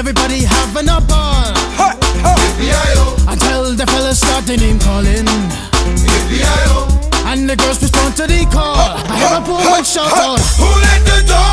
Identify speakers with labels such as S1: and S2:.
S1: everybody having a ball. Until the fellas start the name calling. And the girls respond to the call. I hear a poor one shout out,
S2: Who let the dog